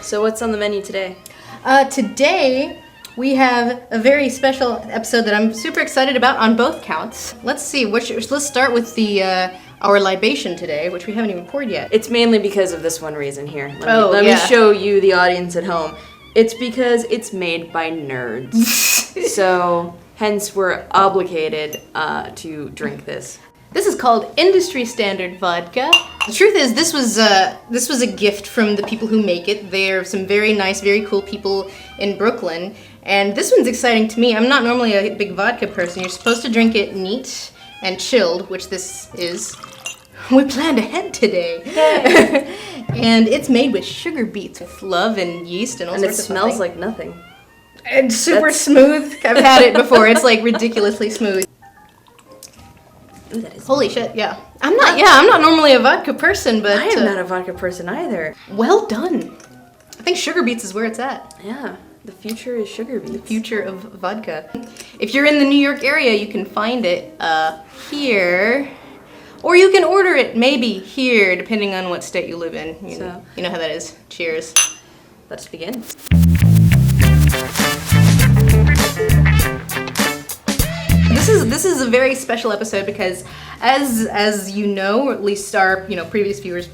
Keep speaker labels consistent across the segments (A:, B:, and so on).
A: So what's on the menu today?
B: Today, we have a very special episode that I'm super excited about on both counts. Let's see, let's start with our libation today, which we haven't even poured yet.
A: It's mainly because of this one reason here. Let me show you, the audience at home. It's because it's made by nerds. So, hence we're obligated to drink this.
B: This is called industry standard vodka. The truth is, this was a gift from the people who make it. They're some very nice, very cool people in Brooklyn. And this one's exciting to me. I'm not normally a big vodka person. You're supposed to drink it neat and chilled, which this is. We planned ahead today. Yay. And it's made with sugar beets, with love and yeast and all sorts of stuff.
A: And it smells like nothing.
B: And super smooth. I've had it before. It's like ridiculously smooth.
A: Ooh, that is
B: holy shit, yeah. I'm not normally a vodka person, but...
A: I am not a vodka person either.
B: Well done. I think sugar beets is where it's at.
A: Yeah, the future is sugar beets.
B: The future of vodka. If you're in the New York area, you can find it here. Or you can order it maybe here, depending on what state you live in. You know how that is. Cheers.
A: Let's begin.
B: This is a very special episode because, as you know, or at least our previous viewers,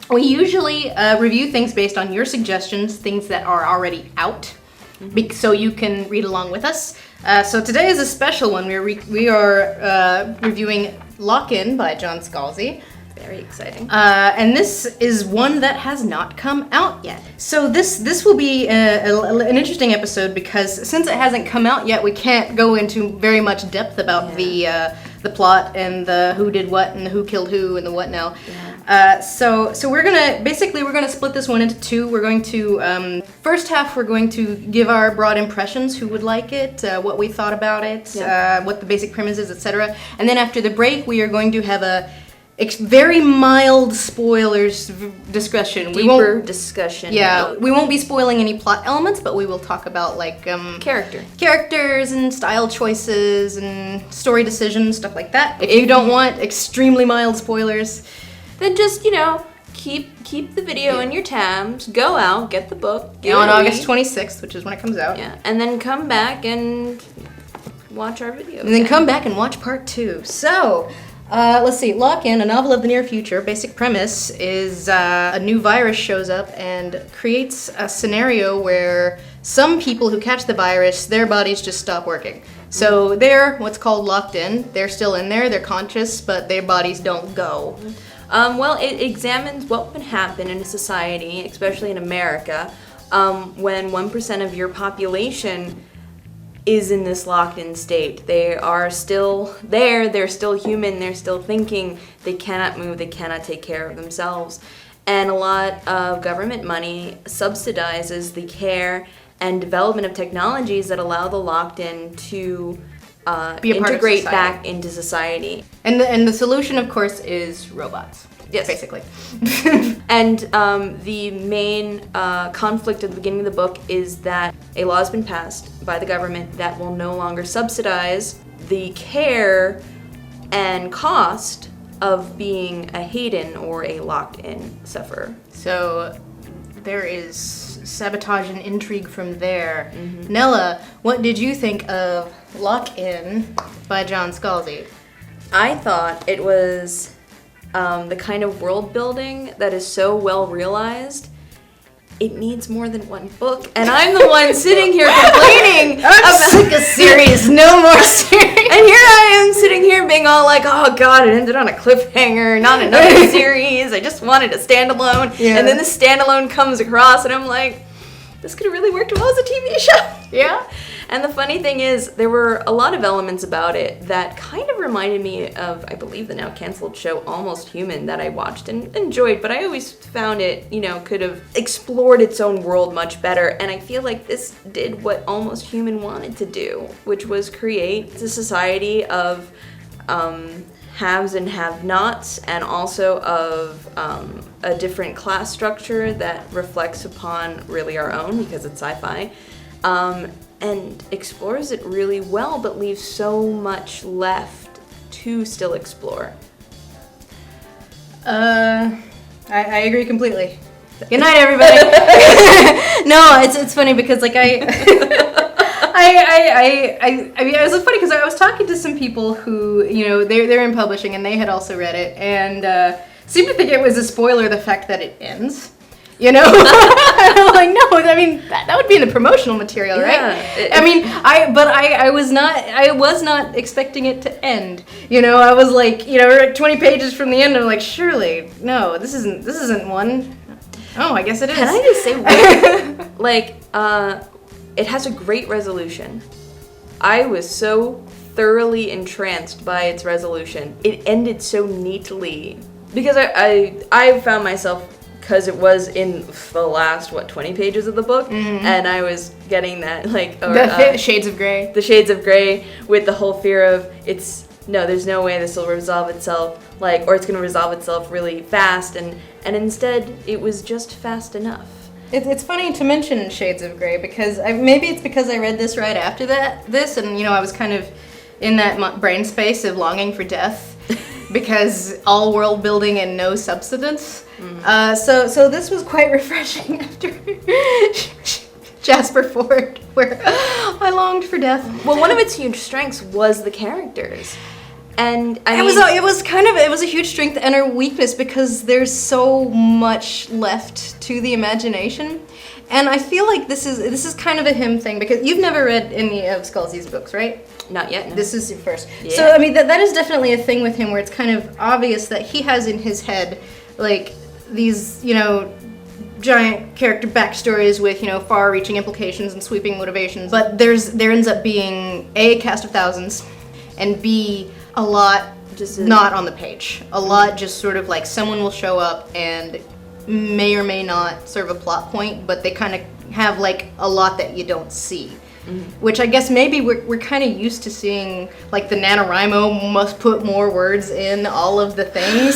B: we usually review things based on your suggestions, things that are already out, so you can read along with us. So today is a special one. We are reviewing Lock-In by John Scalzi.
A: Very exciting.
B: And this is one that has not come out yet. So this will be an interesting episode because since it hasn't come out yet, we can't go into very much depth about the plot and the who did what and the who killed who and the what now. Yeah. So we're gonna split this one into two. We're going to first half we're going to give our broad impressions, who would like it, what we thought about it, what the basic premise is, etc. And then after the break, we are going to have a very mild spoilers discussion.
A: Deeper discussion.
B: Yeah, we won't be spoiling any plot elements, but we will talk about like characters and style choices and story decisions, stuff like that. If you don't want extremely mild spoilers,
A: then just keep the video in your tabs. Go out, get the book.
B: On August 26th, which is when it comes out.
A: Yeah, and then come back and watch our video.
B: And then come back and watch part 2. So. Let's see, Lock-In, a novel of the near future. Basic premise is a new virus shows up and creates a scenario where some people who catch the virus, their bodies just stop working. So they're what's called locked in. They're still in there, they're conscious, but their bodies don't go.
A: Well, it examines what would happen in a society, especially in America, when 1% of your population is in this locked-in state. They are still there, they're still human, they're still thinking, they cannot move, they cannot take care of themselves. And a lot of government money subsidizes the care and development of technologies that allow the locked-in to integrate back into society.
B: And the solution, of course, is robots.
A: Yes.
B: Basically.
A: And the main conflict at the beginning of the book is that a law has been passed by the government that will no longer subsidize the care and cost of being a Hayden or a locked-in sufferer.
B: So there is sabotage and intrigue from there. Nella, what did you think of Lock-In by John Scalzi?
A: I thought it was the kind of world building that is so well realized, it needs more than one book. And I'm the one sitting here complaining
B: I'm sick of series, no more series.
A: And here I am sitting here being all like, oh god, it ended on a cliffhanger, not another series. I just wanted a standalone. Yeah. And then the standalone comes across and I'm like, this could have really worked well as a TV show.
B: Yeah.
A: And the funny thing is, there were a lot of elements about it that kind of reminded me of, I believe, the now canceled show Almost Human that I watched and enjoyed, but I always found it, could have explored its own world much better. And I feel like this did what Almost Human wanted to do, which was create a society of haves and have-nots, and also of a different class structure that reflects upon really our own, because it's sci-fi. And explores it really well, but leaves so much left to still explore.
B: I agree completely. Good night, everybody. No, it's funny because like I mean, it was funny because I was talking to some people who, you know, they're in publishing and they had also read it and seemed to think it was a spoiler the fact that it ends. You know, I'm like, no. I mean, that would be in the promotional material, right? I mean, I was not expecting it to end. You know, I was like, you know, we're at 20 pages from the end. I'm like, surely, no, this isn't one. Oh, I guess it is.
A: Can I just say, like, it has a great resolution. I was so thoroughly entranced by its resolution. It ended so neatly because I found myself. Because it was in the last 20 pages of the book, and I was getting that like
B: the shades of gray.
A: The shades of gray with the whole fear of there's no way this will resolve itself, like, or it's going to resolve itself really fast, and instead it was just fast enough.
B: It's funny to mention Shades of Grey because maybe it's because I read this right after this, and you know I was kind of in that brain space of longing for death because all world building and no substance. So this was quite refreshing after Jasper Ford, where I longed for death.
A: Well, one of its huge strengths was the characters, and
B: it was a huge strength and a weakness because there's so much left to the imagination, and I feel like this is kind of a him thing because you've never read any of Scalzi's books, right?
A: Not yet. No.
B: This is your first.
A: Yeah.
B: So I mean that is definitely a thing with him where it's kind of obvious that he has in his head like these, you know, giant character backstories with, you know, far-reaching implications and sweeping motivations. But there ends up being A, cast of thousands, and B, a lot just not on the page. A lot just sort of like someone will show up and may or may not serve a plot point, but they kind of have like a lot that you don't see. Which I guess maybe we're kind of used to seeing, like the NaNoWriMo must put more words in all of the things.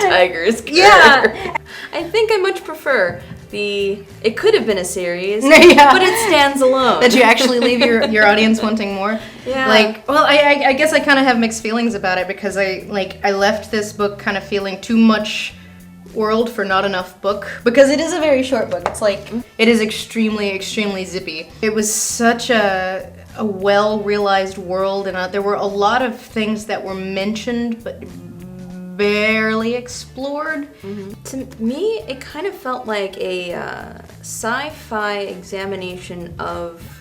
A: Tiger's Cur.
B: Yeah.
A: I think I much prefer it could have been a series,
B: yeah.
A: but it stands alone.
B: That you actually leave your audience wanting more.
A: Yeah.
B: Like, well, I guess I kind of have mixed feelings about it because I left this book kind of feeling too much world for not enough book because it is a very short book. It's like it is extremely zippy. It was such a well realized world, and there were a lot of things that were mentioned but barely explored.
A: To me, it kind of felt like a sci-fi examination of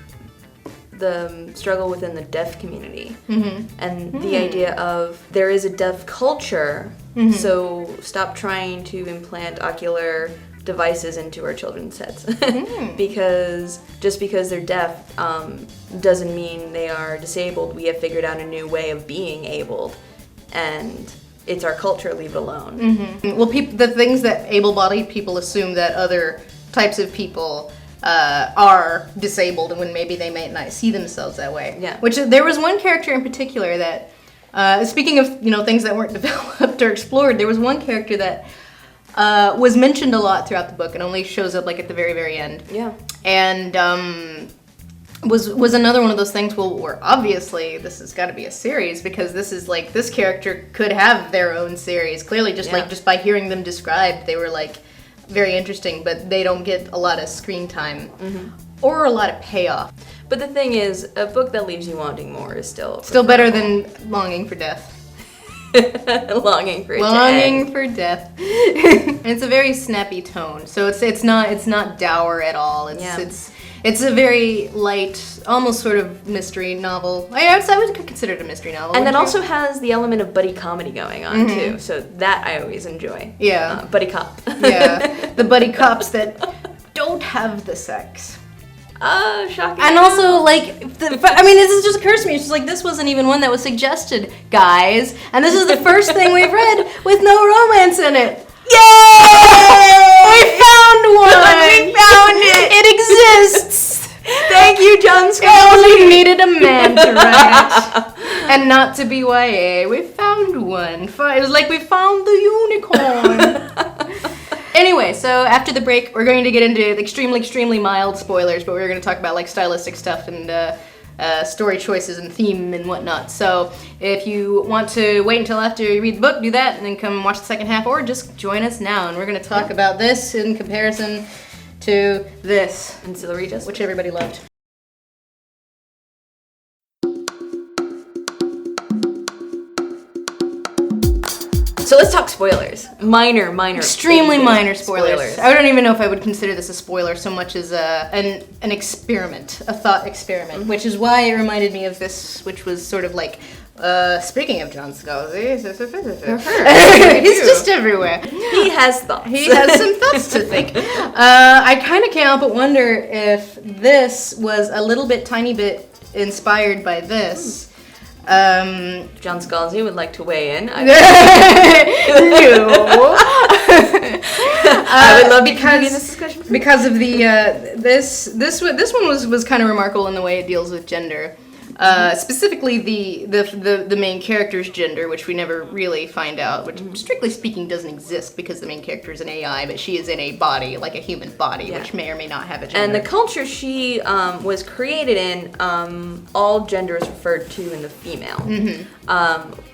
A: the struggle within the deaf community, and the idea of there is a deaf culture, so stop trying to implant ocular devices into our children's heads. Because just because they're deaf doesn't mean they are disabled. We have figured out a new way of being abled, and it's our culture, leave it alone.
B: Well, the things that able-bodied people assume that other types of people are disabled, and when maybe they may not see themselves that way.
A: Yeah.
B: Which there was one character in particular that, speaking of things that weren't developed or explored, there was one character that was mentioned a lot throughout the book and only shows up like at the very end.
A: Yeah.
B: And was another one of those things. Well, where obviously this has got to be a series because this is like this character could have their own series. Clearly, just by hearing them described, they were like very interesting, but they don't get a lot of screen time or a lot of payoff.
A: But the thing is, a book that leaves you wanting more is still
B: better than longing for death.
A: Longing for
B: death. And it's a very snappy tone, so it's not dour at all. It's a very light, almost sort of mystery novel. I would consider it a mystery novel.
A: And that also has the element of buddy comedy going on too, so that I always enjoy.
B: Yeah.
A: Buddy cop.
B: Yeah, the buddy cops that don't have the sex.
A: Shocking.
B: And also, this just occurs to me. It's just like, this wasn't even one that was suggested, guys. And this is the first thing we've read with no romance in it. Yay! We found one!
A: We found it!
B: It exists!
A: Thank you, John
B: We
A: Scalzi!
B: only needed a man to write it. And not to be YA. We found one. It was like we found the unicorn. Anyway, so after the break, we're going to get into extremely mild spoilers, but we're going to talk about like stylistic stuff and story choices and theme and whatnot. So if you want to wait until after you read the book, do that, and then come watch the second half, or just join us now, and we're going to talk about this in comparison to this.
A: Ancillary Justice.
B: Which everybody loved.
A: So let's talk spoilers. Minor.
B: Extremely minor spoilers. I don't even know if I would consider this a spoiler so much as an experiment, a thought experiment, which is why it reminded me of this, which was sort of like, speaking of John Scalzi, he's just everywhere.
A: He has thoughts.
B: He has some thoughts to think. I kind of can't help but wonder if this was a little bit, tiny bit inspired by this.
A: John Scalzi would like to weigh in.
B: No.
A: I would love to be in this discussion.
B: Because of the this one was kind of remarkable in the way it deals with gender. Specifically the main character's gender, which we never really find out, which strictly speaking doesn't exist because the main character is an AI, but she is in a body, like a human body, which may or may not have a gender.
A: And the culture she was created in, all gender is referred to in the female.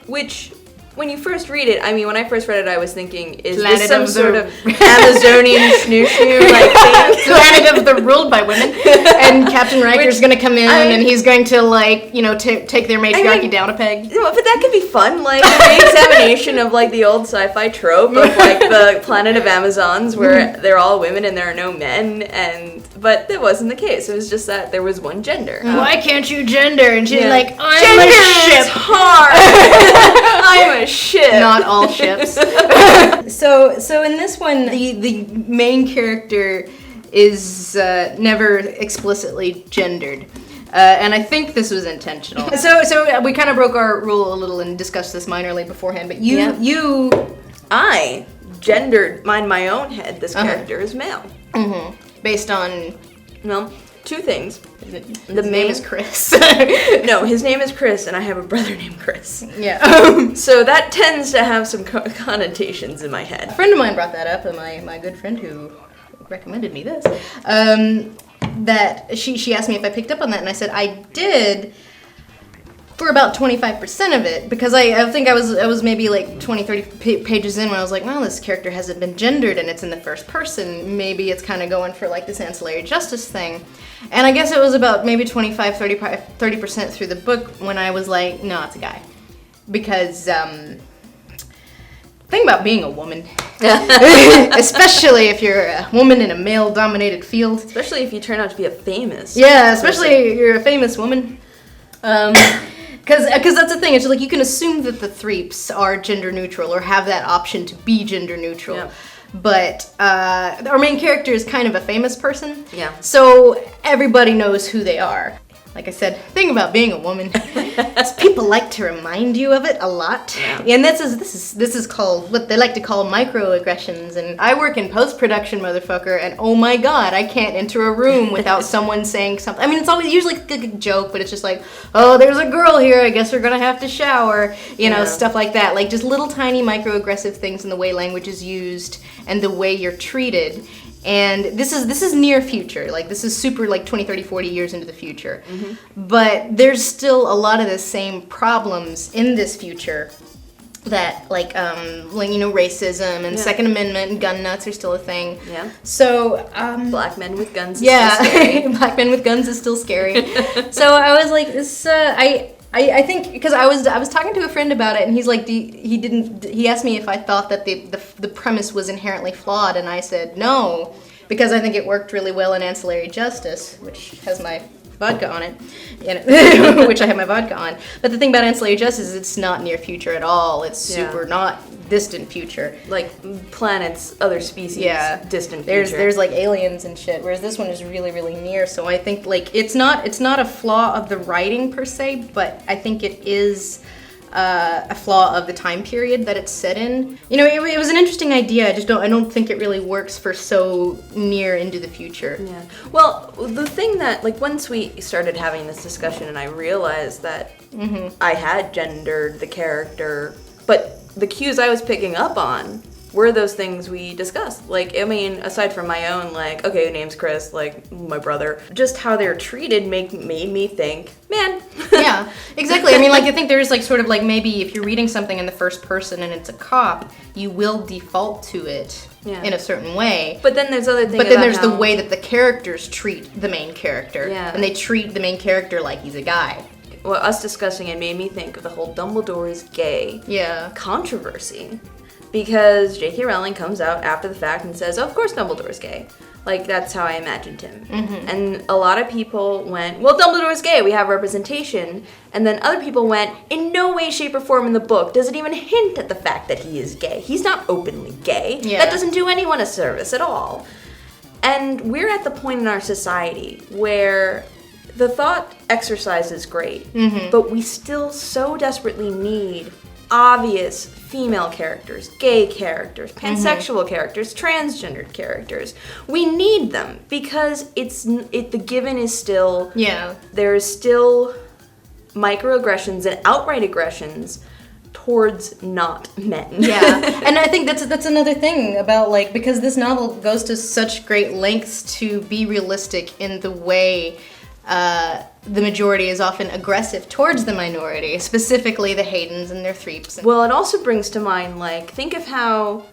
A: Which, when you first read it, I mean, when I first read it, I was thinking, is this some sort of Amazonian snoo-snoo like thing?
B: Planet of the ruled by women, and Captain Riker's going to come in, and he's going to, like, you know, take their matriarchy down a peg.
A: No, but that could be fun, like a re-examination of like the old sci-fi trope of like the planet of Amazons where they're all women and there are no men, but that wasn't the case. It was just that there was one gender.
B: Why can't you gender? And she's like, I'm
A: gender
B: a ship.
A: is hard. I'm a ship.
B: Not all ships. So in this one, the main character is never explicitly gendered. And I think this was intentional. So we kind of broke our rule a little and discussed this minorly beforehand, but
A: I gendered in my own head this character is male.
B: Based on...
A: Well, two things.
B: His name is Chris.
A: No, his name is Chris, and I have a brother named Chris.
B: Yeah.
A: So that tends to have some connotations in my head.
B: A friend of mine brought that up, and my good friend who recommended me this, that she asked me if I picked up on that, and I said I did for about 25% of it, because I think I was maybe like 20-30 pages in when I was like, well, this character hasn't been gendered and it's in the first person. Maybe it's kind of going for like this ancillary justice thing. And I guess it was about maybe 25-30% through the book when I was like, no, it's a guy. Because the thing about being a woman, especially if you're a woman in a male-dominated field.
A: Especially if you turn out to be a famous
B: especially if you're a famous woman. Because that's the thing, it's like you can assume that the threeps are gender neutral or have that option to be gender neutral. Yeah. But our main character is kind of a famous person. Yeah. So everybody knows who they are. Like I said, the thing about being a woman is people like to remind you of it a lot. Yeah. And this is called what they like to call microaggressions. And I work in post-production, motherfucker, and oh my god, I can't enter a room without someone saying something. I mean, it's always usually a joke, but it's just like, oh, there's a girl here, I guess we're gonna have to shower. You know, stuff like that. Like just little tiny microaggressive things in the way language is used and the way you're treated. And this is near future, like this is super like 20, 30, 40 years into the future. But there's still a lot of the same problems in this future that like racism and Second Amendment and gun nuts are still a thing. Yeah. So
A: black men with guns is still scary.
B: Black men with guns is still scary. So I was like, this I think because I was talking to a friend about it, and he's like, he asked me if I thought that the premise was inherently flawed, and I said no, because I think it worked really well in Ancillary Justice, which has my vodka on it, which I have my vodka on. But the thing about Ancillary Justice is it's not near future at all. It's super not distant future.
A: Like planets, other species, distant
B: future.
A: There's
B: like aliens and shit, whereas this one is really, really near. So I think like it's not a flaw of the writing per se, but I think it is a flaw of the time period that it's set in. You know, it was an interesting idea. I don't think it really works for so near into the future.
A: Yeah. Well, the thing that like once we started having this discussion and I realized that I had gendered the character, but the cues I was picking up on were those things we discussed. Like, I mean, aside from my own, like, okay, name's Chris, like, my brother, just how they're treated made me think, man.
B: Yeah, exactly. I mean, like, I think there's, like, sort of, like, maybe if you're reading something in the first person and it's a cop, you will default to it in a certain way.
A: But then there's other things.
B: But then there's the way that the characters treat the main character.
A: Yeah.
B: And they treat the main character like he's a guy.
A: Well, us discussing it made me think of the whole Dumbledore is gay controversy. Because J.K. Rowling comes out after the fact and says, oh, of course Dumbledore is gay. Like, that's how I imagined him. Mm-hmm. And a lot of people went, well, Dumbledore is gay, we have representation. And then other people went, in no way, shape, or form in the book does it even hint at the fact that he is gay. He's not openly gay. Yeah. That doesn't do anyone a service at all. And we're at the point in our society where the thought exercise is great, but we still so desperately need obvious female characters, gay characters, pansexual characters, transgendered characters. We need them because the given is still there's still microaggressions and outright aggressions towards not men.
B: Yeah, and I think that's another thing about, like, because this novel goes to such great lengths to be realistic in the way the majority is often aggressive towards the minority, specifically the Haydens and their Threeps.
A: Well, it also brings to mind, like, think of how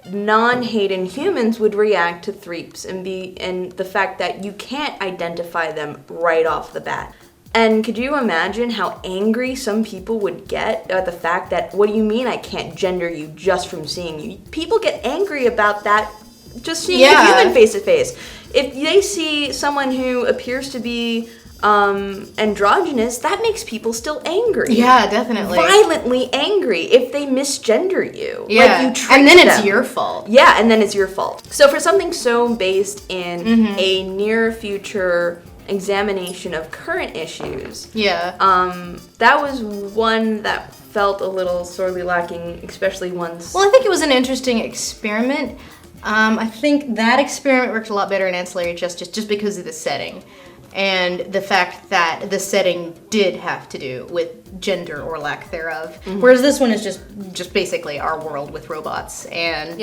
A: non-Hayden humans would react to Threeps and the fact that you can't identify them right off the bat. And could you imagine how angry some people would get at the fact that, what do you mean I can't gender you just from seeing you? People get angry about that just seeing a human face to face. If they see someone who appears to be androgynous, that makes people still angry.
B: Yeah, definitely.
A: Violently angry if they misgender you.
B: Yeah,
A: like you tricked
B: and then it's
A: them.
B: your fault.
A: Yeah, and then it's your fault. So for something so based in a near future examination of current issues, that was one that felt a little sorely lacking, especially once.
B: Well, I think it was an interesting experiment. I think that experiment worked a lot better in Ancillary Justice just because of the setting. And the fact that the setting did have to do with gender or lack thereof. Whereas this one is just basically our world with robots. And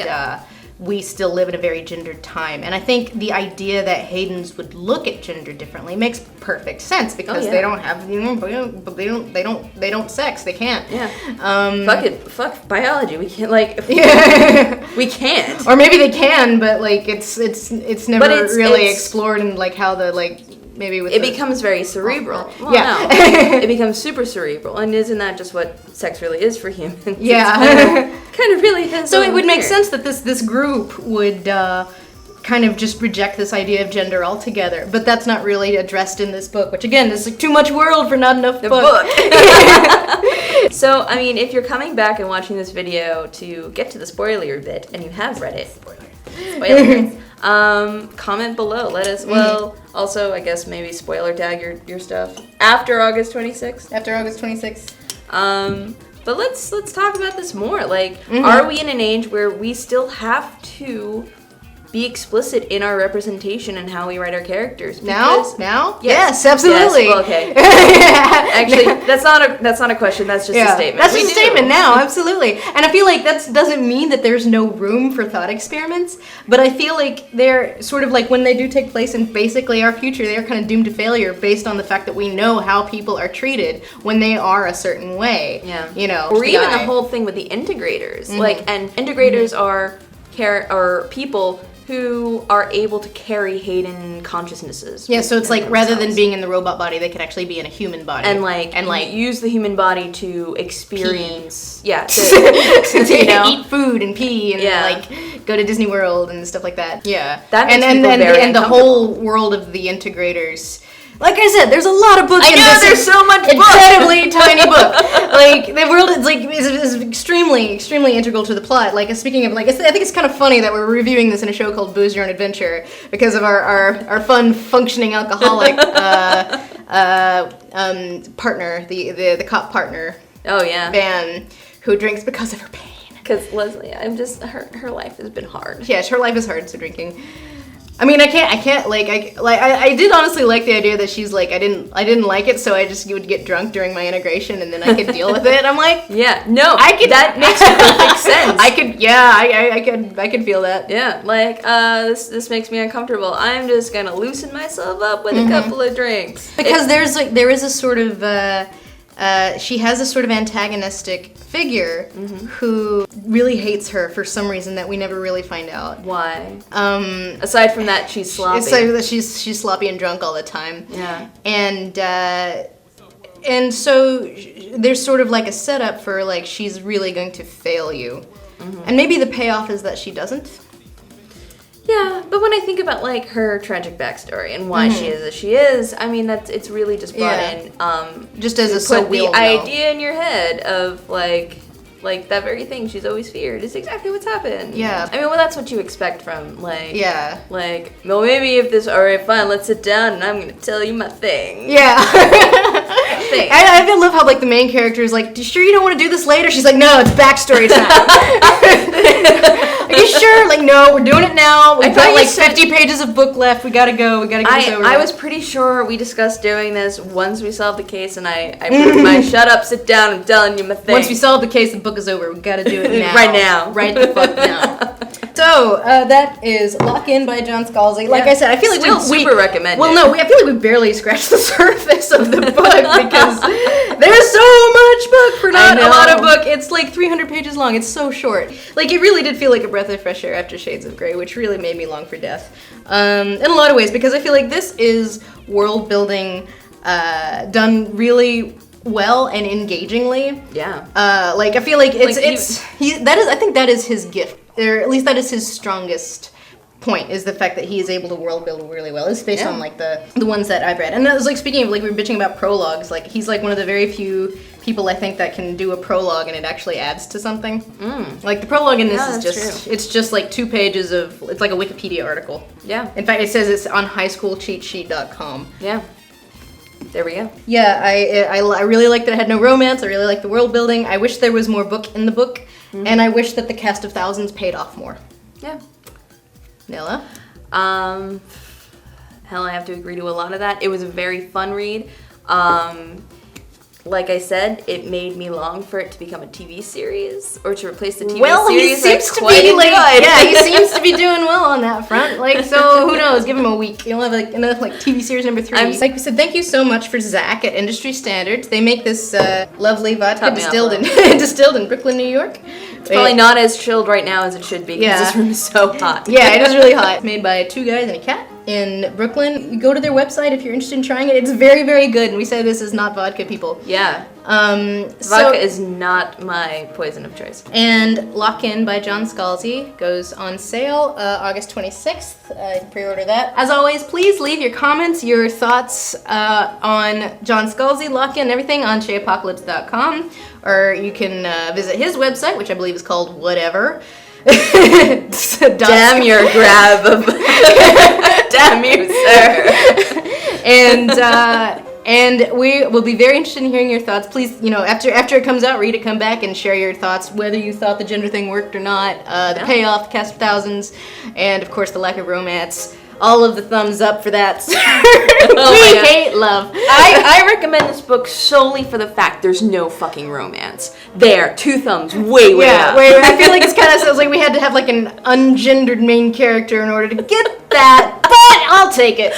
B: we still live in a very gendered time. And I think the idea that Haydens would look at gender differently makes perfect sense because they don't have, they don't sex. They can't.
A: Yeah. Fuck biology. We can't, like, we can't.
B: Or maybe they can, but, like, it's never really explored in, like, how the, like, maybe with
A: becomes very cerebral. Well,
B: no.
A: It becomes super cerebral, and isn't that just what sex really is for humans?
B: Yeah,
A: kind of really is.
B: So it would make sense that this group would kind of just reject this idea of gender altogether, but that's not really addressed in this book. Which again, is like too much world for not enough book.
A: So I mean, if you're coming back and watching this video to get to the spoiler bit, and you have read it, spoilers. Comment below. Let us. Well, also, I guess maybe spoiler tag your stuff after August 26th.
B: After August 26th.
A: But let's talk about this more. Like, are we in an age where we still have to be explicit in our representation and how we write our characters?
B: Because, now? Yes, absolutely.
A: Yes, well, okay. Actually, that's not a question. That's just a statement.
B: That's just a statement now, absolutely. And I feel like that doesn't mean that there's no room for thought experiments, but I feel like they're sort of like when they do take place in basically our future, they are kind of doomed to failure based on the fact that we know how people are treated when they are a certain way.
A: Yeah.
B: You know,
A: or even the whole thing with the integrators. Like, and integrators are people who are able to carry Hayden consciousnesses.
B: Yeah, so it's like rather than being in the robot body, they could actually be in a human body.
A: And like use the human body to experience
B: to eat food and pee and like go to Disney World and stuff like that. Yeah.
A: That makes
B: and the whole world of the integrators. Like I said, there's a lot of books in this.
A: There's so much book.
B: Incredibly tiny book. Like, the world is extremely, extremely integral to the plot. Like, speaking of, like, I think it's kind of funny that we're reviewing this in a show called Booze Your Own Adventure because of our fun, functioning alcoholic partner, the cop partner.
A: Oh, yeah.
B: Van, who drinks because of her pain.
A: Because Leslie, her life has been hard.
B: Yeah, her life is hard, so drinking. I mean, I can't like I did honestly like the idea that she's like I didn't like it, so I just would get drunk during my integration and then I could deal with it. I'm like,
A: yeah, no,
B: that
A: makes perfect sense.
B: I could feel that.
A: Yeah, like this makes me uncomfortable. I'm just gonna loosen myself up with a couple of drinks.
B: Because there is a sort of she has a sort of antagonistic figure who really hates her for some reason that we never really find out.
A: Why? Aside from that, she's sloppy.
B: Aside from that, she's sloppy and drunk all the time.
A: Yeah.
B: And so there's sort of like a setup for like she's really going to fail you, and maybe the payoff is that she doesn't.
A: Yeah, but when I think about like her tragic backstory and why she is as she is, I mean it's really just brought in
B: just as a
A: so the idea in your head of like that very thing she's always feared is exactly what's happened.
B: Yeah.
A: I mean, well, that's what you expect from like
B: like,
A: well, maybe if this, all right, fine, let's sit down and I'm gonna tell you my thing.
B: Yeah. I love how like the main character is like, you sure you don't want to do this later? She's like, no, it's backstory time. Are you sure? Like, no, we're doing it now. We've got like 50 pages of book left. We gotta go. We gotta get this over.
A: I was pretty sure we discussed doing this once we solved the case, and I proved my shut up, sit down, I'm telling you my thing.
B: Once we solve the case, the book is over. We gotta do it now.
A: Right now.
B: Right the fuck now. So, that is Lock In by John Scalzi. Like I said, I feel like we
A: super recommend
B: well,
A: it.
B: no, I feel like we barely scratched the surface of the book because there's so much book for not a lot of book. It's like 300 pages long. It's so short. Like, it really did feel like a breath of fresh air after Shades of Grey, which really made me long for death. In a lot of ways, because I feel like this is world building done really well and engagingly.
A: Yeah.
B: Like, I feel like I think that is his gift. Or at least that is his strongest point, is the fact that he is able to world build really well. It's based on like the ones that I've read. And that was like, speaking of like, we were bitching about prologues, like he's like one of the very few people I think that can do a prologue and it actually adds to something. Like the prologue in this is just it's just like 2 pages of, it's like a Wikipedia article.
A: Yeah.
B: In fact, it says it's on highschoolcheatsheet.com.
A: Yeah. There we go.
B: Yeah, I really like that it had no romance. I really like the world building. I wish there was more book in the book. And I wish that the cast of thousands paid off more.
A: Yeah.
B: Nella?
A: Hell, I have to agree to a lot of that. It was a very fun read. Like I said, it made me long for it to become a TV series or to replace the TV series.
B: Well, he seems to be like, yeah, he seems to be doing well on that front. Like, so who knows? Give him a week. You'll have like another like TV series number 3. Like we said, thank you so much for Zach at Industry Standards. They make this lovely vodka distilled in Brooklyn, New York.
A: It's probably not as chilled right now as it should be because this room is so hot.
B: Yeah, it is really hot. It's made by 2 guys and a cat in Brooklyn. You go to their website if you're interested in trying it. It's very, very good. And we say this is not vodka, people.
A: Yeah. Vodka is not my poison of choice.
B: And Lock In by John Scalzi goes on sale August 26th. You can pre-order that. As always, please leave your comments, your thoughts on John Scalzi, Lock In, everything on shayapocalypse.com. Or you can visit his website, which I believe is called whatever.
A: Damn your grab of... Damn you, sir.
B: And we will be very interested in hearing your thoughts. Please, after it comes out, read it, come back and share your thoughts, whether you thought the gender thing worked or not, the payoff, the cast of thousands, and of course the lack of romance. All of the thumbs up for that. We hate love.
A: I recommend this book solely for the fact there's no fucking romance. There, 2 thumbs, way up.
B: I feel like it's kind of sounds like we had to have like an ungendered main character in order to get that, but I'll take it.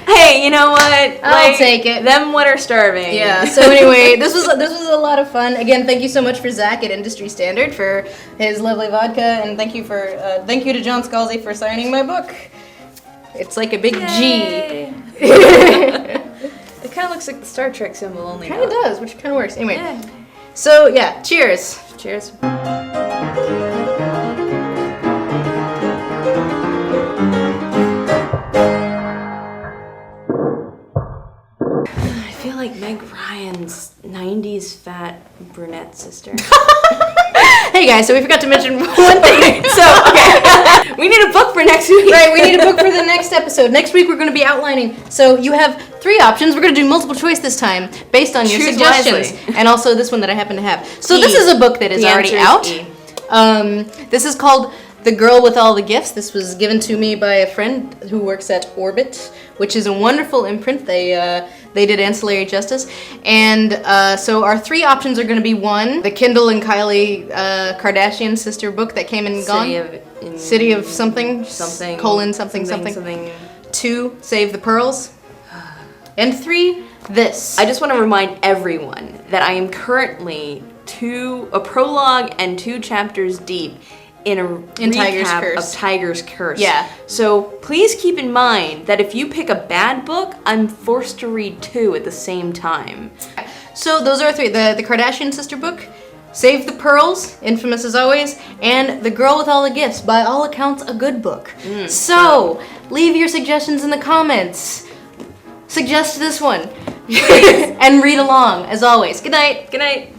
A: Hey, you know what?
B: I'll take it.
A: Them what are starving.
B: Yeah. So anyway, this was a lot of fun. Again, thank you so much for Zach at Industry Standard for his lovely vodka, and thank you to John Scalzi for signing my book. It's like a big
A: Yay. G. It kind of looks like the Star Trek symbol, only
B: kind of does, which kind of works. Anyway, so yeah, cheers.
A: Cheers. I feel like Meg Ryan's 90s fat brunette sister.
B: Hey guys, so we forgot to mention one thing. So, okay.
A: We need a book for next week.
B: Right, we need a book for the next episode. Next week we're going to be outlining. So you have 3 options. We're going to do multiple choice this time based on your suggestions.
A: Wisely.
B: And also this one that I happen to have. So this is a book that is already out. This is called The Girl with All the Gifts. This was given to me by a friend who works at Orbit, which is a wonderful imprint. They did Ancillary Justice. And so our 3 options are going to be 1, the Kendall and Kylie Kardashian sister book that came and gone. City of something.
A: Something.
B: Colon something. 2, Save the Pearls. And 3, this.
A: I just want to remind everyone that I am currently a prologue and 2 chapters deep in
B: Tiger's
A: recap
B: Curse.
A: of Tiger's Curse.
B: Yeah.
A: So please keep in mind that if you pick a bad book, I'm forced to read 2 at the same time.
B: So those are 3. The Kardashian sister book, Save the Pearls, infamous as always, and The Girl with All the Gifts, by all accounts a good book. So leave your suggestions in the comments. Suggest this one. And read along, as always. Good night.
A: Good night.